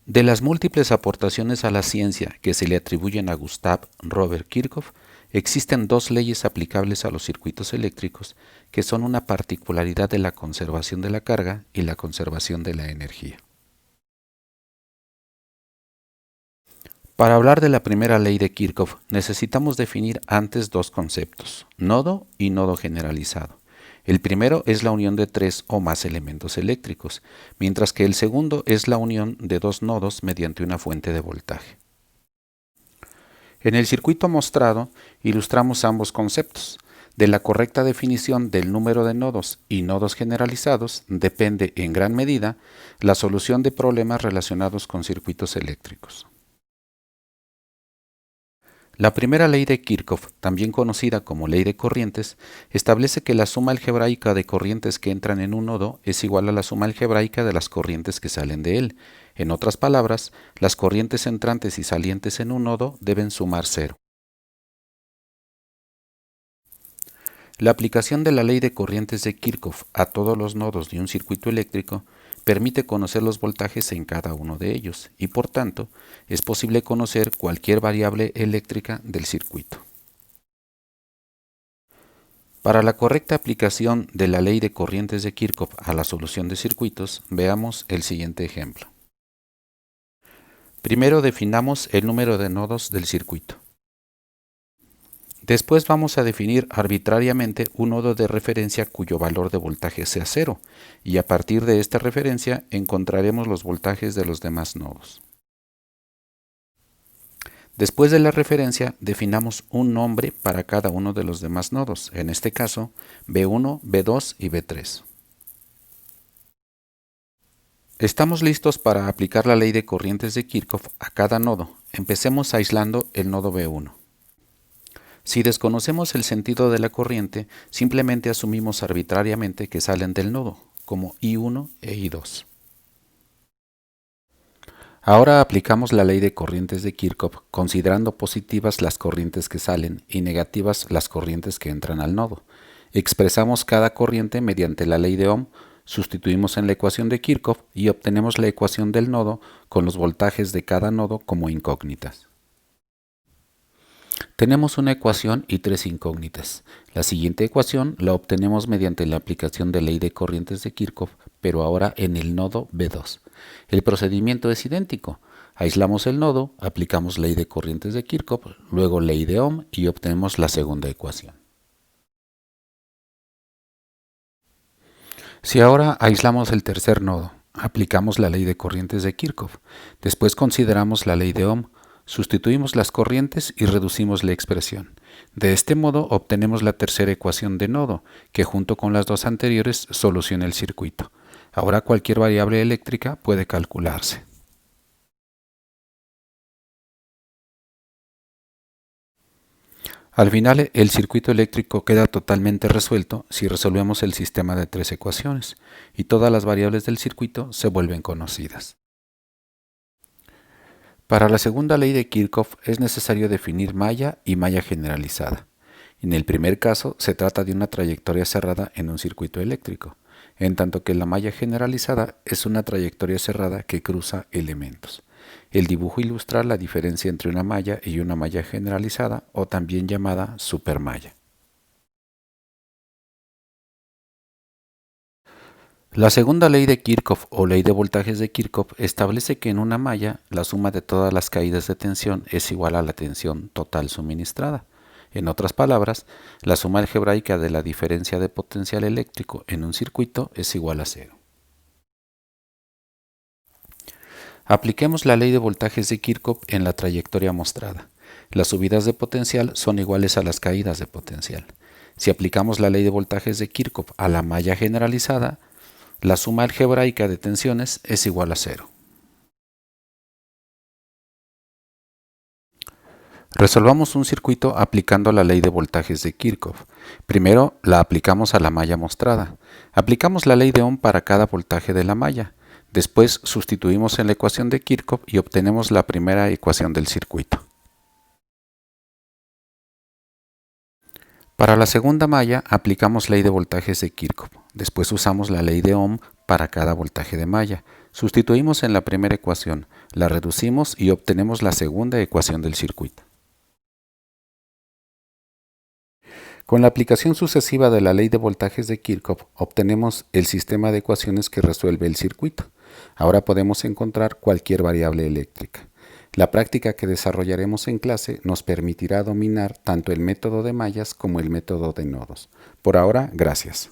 De las múltiples aportaciones a la ciencia que se le atribuyen a Gustav Robert Kirchhoff, existen dos leyes aplicables a los circuitos eléctricos que son una particularidad de la conservación de la carga y la conservación de la energía. Para hablar de la primera ley de Kirchhoff, necesitamos definir antes dos conceptos, nodo y nodo generalizado. El primero es la unión de tres o más elementos eléctricos, mientras que el segundo es la unión de dos nodos mediante una fuente de voltaje. En el circuito mostrado ilustramos ambos conceptos. De la correcta definición del número de nodos y nodos generalizados depende en gran medida la solución de problemas relacionados con circuitos eléctricos. La primera ley de Kirchhoff, también conocida como ley de corrientes, establece que la suma algebraica de corrientes que entran en un nodo es igual a la suma algebraica de las corrientes que salen de él. En otras palabras, las corrientes entrantes y salientes en un nodo deben sumar cero. La aplicación de la ley de corrientes de Kirchhoff a todos los nodos de un circuito eléctrico permite conocer los voltajes en cada uno de ellos y, por tanto, es posible conocer cualquier variable eléctrica del circuito. Para la correcta aplicación de la ley de corrientes de Kirchhoff a la solución de circuitos, veamos el siguiente ejemplo. Primero definamos el número de nodos del circuito. Después vamos a definir arbitrariamente un nodo de referencia cuyo valor de voltaje sea cero, y a partir de esta referencia encontraremos los voltajes de los demás nodos. Después de la referencia, definamos un nombre para cada uno de los demás nodos, en este caso B1, B2 y B3. Estamos listos para aplicar la ley de corrientes de Kirchhoff a cada nodo. Empecemos aislando el nodo B1. Si desconocemos el sentido de la corriente, simplemente asumimos arbitrariamente que salen del nodo, como I1 e I2. Ahora aplicamos la ley de corrientes de Kirchhoff, considerando positivas las corrientes que salen y negativas las corrientes que entran al nodo. Expresamos cada corriente mediante la ley de Ohm, sustituimos en la ecuación de Kirchhoff y obtenemos la ecuación del nodo con los voltajes de cada nodo como incógnitas. Tenemos una ecuación y tres incógnitas. La siguiente ecuación la obtenemos mediante la aplicación de ley de corrientes de Kirchhoff, pero ahora en el nodo B2. El procedimiento es idéntico. Aislamos el nodo, aplicamos ley de corrientes de Kirchhoff, luego ley de Ohm y obtenemos la segunda ecuación. Si ahora aislamos el tercer nodo, aplicamos la ley de corrientes de Kirchhoff, después consideramos la ley de Ohm, sustituimos las corrientes y reducimos la expresión. De este modo obtenemos la tercera ecuación de nodo, que junto con las dos anteriores soluciona el circuito. Ahora cualquier variable eléctrica puede calcularse. Al final, el circuito eléctrico queda totalmente resuelto si resolvemos el sistema de tres ecuaciones, y todas las variables del circuito se vuelven conocidas. Para la segunda ley de Kirchhoff es necesario definir malla y malla generalizada. En el primer caso se trata de una trayectoria cerrada en un circuito eléctrico, en tanto que la malla generalizada es una trayectoria cerrada que cruza elementos. El dibujo ilustra la diferencia entre una malla y una malla generalizada o también llamada supermalla. La segunda ley de Kirchhoff o ley de voltajes de Kirchhoff establece que en una malla la suma de todas las caídas de tensión es igual a la tensión total suministrada. En otras palabras, la suma algebraica de la diferencia de potencial eléctrico en un circuito es igual a cero. Apliquemos la ley de voltajes de Kirchhoff en la trayectoria mostrada. Las subidas de potencial son iguales a las caídas de potencial. Si aplicamos la ley de voltajes de Kirchhoff a la malla generalizada, la suma algebraica de tensiones es igual a cero. Resolvamos un circuito aplicando la ley de voltajes de Kirchhoff. Primero la aplicamos a la malla mostrada. Aplicamos la ley de Ohm para cada voltaje de la malla. Después sustituimos en la ecuación de Kirchhoff y obtenemos la primera ecuación del circuito. Para la segunda malla aplicamos ley de voltajes de Kirchhoff. Después usamos la ley de Ohm para cada voltaje de malla. Sustituimos en la primera ecuación, la reducimos y obtenemos la segunda ecuación del circuito. Con la aplicación sucesiva de la ley de voltajes de Kirchhoff, obtenemos el sistema de ecuaciones que resuelve el circuito. Ahora podemos encontrar cualquier variable eléctrica. La práctica que desarrollaremos en clase nos permitirá dominar tanto el método de mallas como el método de nodos. Por ahora, gracias.